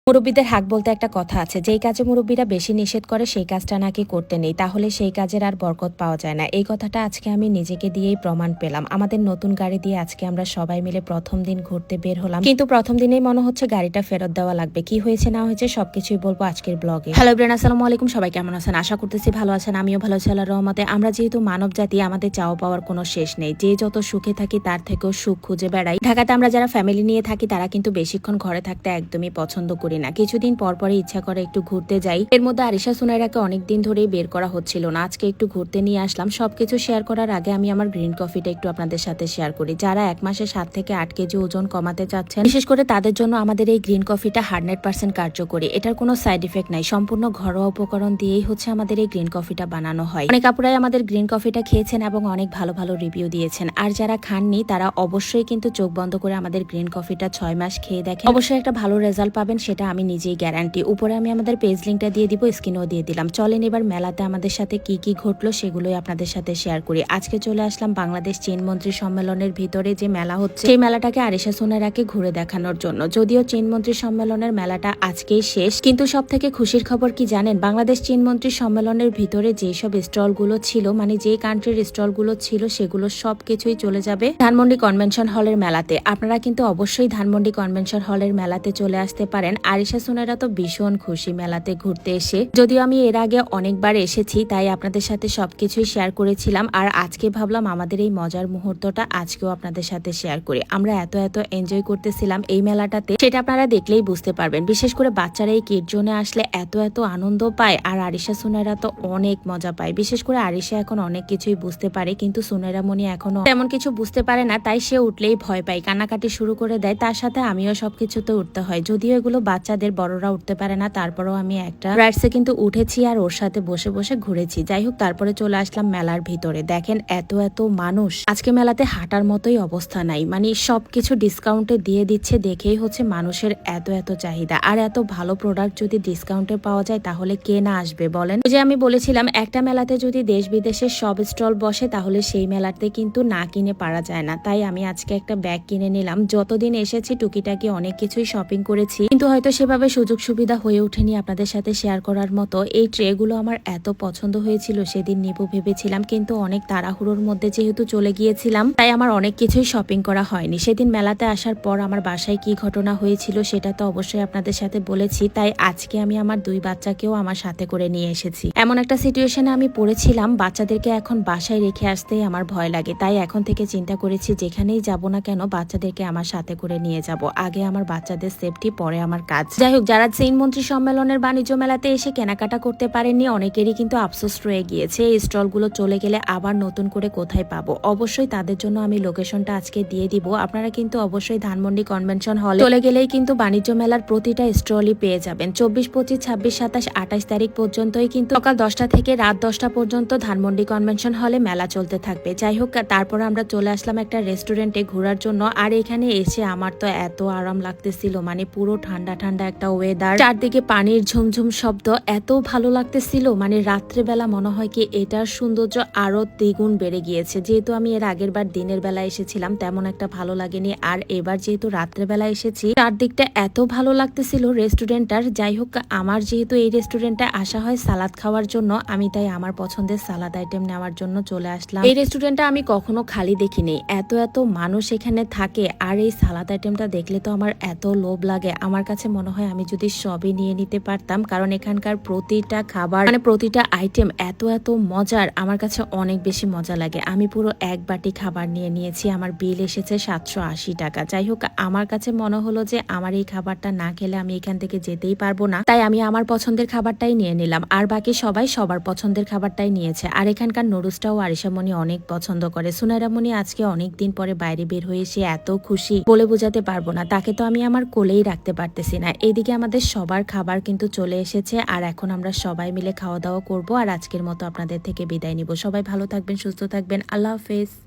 মুরব্বীদের হাক বলতে একটা কথা আছে, যেই কাজে মুরব্বীরা বেশি নিষেধ করে সেই কাজটা নাকি করতে নেই, তাহলে সেই কাজের আর বরকত পাওয়া যায় না। এই কথাটা আজকে আমি নিজেকে দিয়েই প্রমাণ পেলাম। আমাদের নতুন গাড়ি দিয়ে আজকে আমরা সবাই মিলে প্রথম দিন ঘুরতে বের হলাম, কিন্তু প্রথম দিনেই মনে হচ্ছে গাড়িটা ফেরত দেওয়া লাগবে। কি হয়েছে না হয়েছে সবকিছুই বলবো আজকের ব্লগে। হ্যালো ব্রেন, আসসালামু আলাইকুম। সবাই কেমন আছেন? আশা করতেছি ভালো আছেন। আমিও ভালো আছি আল্লাহর রহমতে। আমরা যেহেতু মানব জাতি, আমাদের চাওয়া পাওয়ার কোনো শেষ নেই। যে যত সুখে থাকি তার থেকেও সুখ খুঁজে বেড়াই। ঢাকাতে আমরা যারা ফ্যামিলি নিয়ে থাকি তারা কিন্তু বেশিক্ষণ ঘরে থাকতে একদমই পছন্দ করি না। কিছুদিন পর পরে ইচ্ছা করে একটু ঘুরতে যাই। এর মধ্যে আরিশা সুনাইরাকে অনেকদিন ধরেই বের করা হচ্ছিল না, আজকে একটু ঘুরতে নিয়ে আসলাম। সবকিছু শেয়ার করার আগে আমি আমার গ্রিন কফিটা একটু আপনাদের সাথে শেয়ার করি। যারা 1 মাসে 7 থেকে 8 কেজি ওজন কমাতে চাচ্ছেন, বিশেষ করে তাদের জন্য আমাদের এই গ্রিন কফিটা 100% কার্যকরী। এটার কোনো সাইড ইফেক্ট নাই, সম্পূর্ণ ঘরোয়া উপকরণ দিয়েই হচ্ছে আমাদের এই গ্রিন কফিটা বানানো হয়। অনেক আপুরাই আমাদের গ্রিন কফিটা খেয়েছেন এবং অনেক ভালো ভালো রিভিউ দিয়েছেন। আর যারা খাননি তারা অবশ্যই কিন্তু চোখ বন্ধ করে আমাদের গ্রিন কফিটা 6 মাস খেয়ে দেখেন, অবশ্যই একটা ভালো রেজাল্ট পাবেন, সেটা আমি নিজেই গ্যারান্টি। উপরে আমি আমাদের পেজ লিঙ্কটা দিয়ে দিব, স্ক্রিনেও দিয়ে দিলাম। চলেন এবার মেলাতে আমাদের সাথে কি কি ঘটলো সেগুলোই আপনাদের সাথে শেয়ার করি। আজকে চলে আসলাম বাংলাদেশ চীন মন্ত্রী সম্মেলনের ভিতরে যে মেলা হচ্ছে, সেই মেলাটাকে আরিশা সুনাইরাকে ঘুরে দেখানোর জন্য। যদিও চীন মন্ত্রী সম্মেলনের মেলাটা আজকেই শেষ, কিন্তু সব থেকে খুশির খবর কি জানেন? বাংলাদেশ চীন মন্ত্রী সম্মেলনের ভিতরে যেসব স্টলগুলো ছিল, মানে যে কান্ট্রির স্টলগুলো ছিল, সেগুলো সবকিছুই চলে যাবে ধানমন্ডি কনভেনশন হলের মেলাতে। আপনারা কিন্তু অবশ্যই ধানমন্ডি কনভেনশন হলের মেলাতে চলে আসতে পারেন। আরিশা সুনাইরা তো ভীষণ খুশি মেলাতে ঘুরতে এসে। যদিও আমি এর আগে অনেকবার এসেছি, তাই আপনাদের সাথে সবকিছুই শেয়ার করেছিলাম। আর আজকে ভাবলাম আমাদের এই মজার মুহূর্তটা আজকেও আপনাদের সাথে শেয়ার করি। আমরা এত এনজয় করতেছিলাম এই মেলাটাতে, সেটা আপনারা দেখলেই বুঝতে পারবেন। বিশেষ করে বাচ্চারা এই কিড জোনে আসলে এত আনন্দ পায়, আর আরিশা সুনাইরা তো অনেক মজা পায়। বিশেষ করে আরিশা এখন অনেক কিছুই বুঝতে পারে, কিন্তু সুনাইরা মনি এখনো তেমন কিছু বুঝতে পারে না, তাই সে উঠলেই ভয় পায়, কান্নাকাটি শুরু করে দেয়। তার সাথে আমিও সবকিছুতে উঠতে হয়। যদিও এগুলো বাচ্চাদের, বড়রা উঠতে পারে না, তারপরেও আমি একটা রাইডসে কিন্তু উঠেছি আর ওর সাথে বসে বসে ঘুরেছি। যাই হোক, তারপরে চলে আসলাম মেলার ভিতরে। দেখেন এত মানুষ, আজকে মেলাতে হাঁটার মতোই অবস্থা নাই। মানে সবকিছু ডিসকাউন্টে দিয়ে দিচ্ছে, দেখেই হচ্ছে মানুষের এত চাহিদা। আর এত ভালো প্রোডাক্ট যদি ডিসকাউন্টে পাওয়া যায় তাহলে কে না আসবে বলেন? যে আমি বলেছিলাম একটা মেলাতে যদি দেশ বিদেশের সব স্টল বসে তাহলে সেই মেলাতে কিন্তু না কিনে পারা যায় না। তাই আমি আজকে একটা ব্যাগ কিনে নিলাম। যতদিন এসেছি টুকিটাকি অনেক কিছুই শপিং করেছি, কিন্তু হয়তো সেভাবে সুযোগ সুবিধা হয়ে ওঠেনি আপনাদের সাথে শেয়ার করার মতো। এই ট্রেগুলো আমার এত পছন্দ হয়েছিল, সেদিন নিবো ভেবেছিলাম, কিন্তু অনেক তাড়াহুড়োর মধ্যে যেহেতু চলে গিয়েছিলাম, তাই আমার অনেক কিছুই শপিং করা হয়নি। সেদিন মেলাতে আসার পর আমার বাসায় কি ঘটনা হয়েছিল সেটা তো অবশ্যই আপনাদের সাথে বলেছি। তাই আজকে আমি আমার 2 বাচ্চাকেও আমার সাথে করে নিয়ে এসেছি। এমন একটা সিচুয়েশনে আমি পড়েছিলাম, বাচ্চাদেরকে এখন বাসায় রেখে আসতেই আমার ভয় লাগে। তাই এখন থেকে চিন্তা করেছি যেখানেই যাব না কেন বাচ্চাদেরকে আমার সাথে করে নিয়ে যাব। আগে আমার বাচ্চাদের সেফটি, পরে আমার কাজ। যাই হোক, যারা চীন মন্ত্রী সম্মেলনের বাণিজ্য মেলাতে এসে কেনাকাটা করতে পারেননি, অনেকেরই কিন্তু আফসোস রয়ে গিয়েছে। এই স্টলগুলো চলে গেলে আবার নতুন করে কোথায় পাবো? অবশ্যই তাদের জন্য আমি লোকেশনটা আজকে দিয়ে দিব। আপনারা কিন্তু অবশ্যই ধানমন্ডি কনভেনশন হলে চলে গেলেই কিন্তু বাণিজ্য মেলার প্রতিটা স্টলই পেয়ে যাবেন। 24, 25, 26, 27, 28 তারিখ পর্যন্তই কিন্তু সকাল 10টা থেকে রাত 10টা পর্যন্ত ধানমন্ডি কনভেনশন হলে মেলা চলতে থাকবে। যাই হোক, তারপর আমরা চলে আসলাম একটা রেস্টুরেন্টে ঘোরার জন্য। আর এখানে এসে আমার তো এত আরাম লাগতেছিল, মানে পুরো ঠান্ডা একটা ওয়েদার, চারদিকে পানির ঝুমঝুম শব্দ, এত ভালো লাগতেছিল। মানে রাত্রেবেলা মনে হয় কি এটার সৌন্দর্য আরো দ্বিগুণ বেড়ে গিয়েছে। যেহেতু আমি এর আগের বার দিনের বেলা এসেছিলাম, তেমন একটা ভালো লাগেনি, আর এবার যেহেতু রাত্রেবেলা এসেছি, চারদিকটা এত ভালো লাগতেছিল রেস্টুরেন্টটার। যাই হোক, আমার যেহেতু এই রেস্টুরেন্টে আসা হয় সালাদ খাওয়ার জন্য, আমি তাই আমার পছন্দের সালাদ আইটেম নেওয়ার জন্য চলে আসলাম। এই রেস্টুরেন্টটা আমি কখনো খালি দেখিনি, এত মানুষ এখানে থাকে। আর এই সালাদ আইটেমটা দেখলে তো আমার এত লোভ লাগে, আমার কাছে মনে হয় আমি যদি সবই নিয়ে নিতে পারতাম, কারণ এখানকার প্রতিটা খাবার, মানে প্রতিটা আইটেম এত মজার, আমার কাছে অনেক বেশি মজা লাগে। আমি পুরো 1 বাটি খাবার নিয়ে নিয়েছি, আমার বিল এসেছে 780 টাকা। যাই হোক, আমার কাছে মনে হলো যে আমার এই খাবারটা না খেলে আমি এখান থেকে যেতেই পারবো না, তাই আমি আমার পছন্দের খাবারটাই নিয়ে নিলাম। আর বাকি সবাই সবার পছন্দের খাবারটাই নিয়েছে। আর এখানকার নুডলসটাও আরিশা মনি অনেক পছন্দ করে। সুনাইরা মনি আজকে অনেকদিন পরে বাইরে বের হয়ে এসে এত খুশি, বলে বোঝাতে পারবো না। তাকে তো আমি আমার কোলেই রাখতে পারতেছি না। এইদিকে আমাদের সবার খাবার কিন্তু চলে এসেছে, আর এখন আমরা সবাই মিলে খাওয়া দাওয়া করবো। আর আজকের মতো আপনাদের থেকে বিদায় নিব। সবাই ভালো থাকবেন, সুস্থ থাকবেন। আল্লাহ হাফেজ।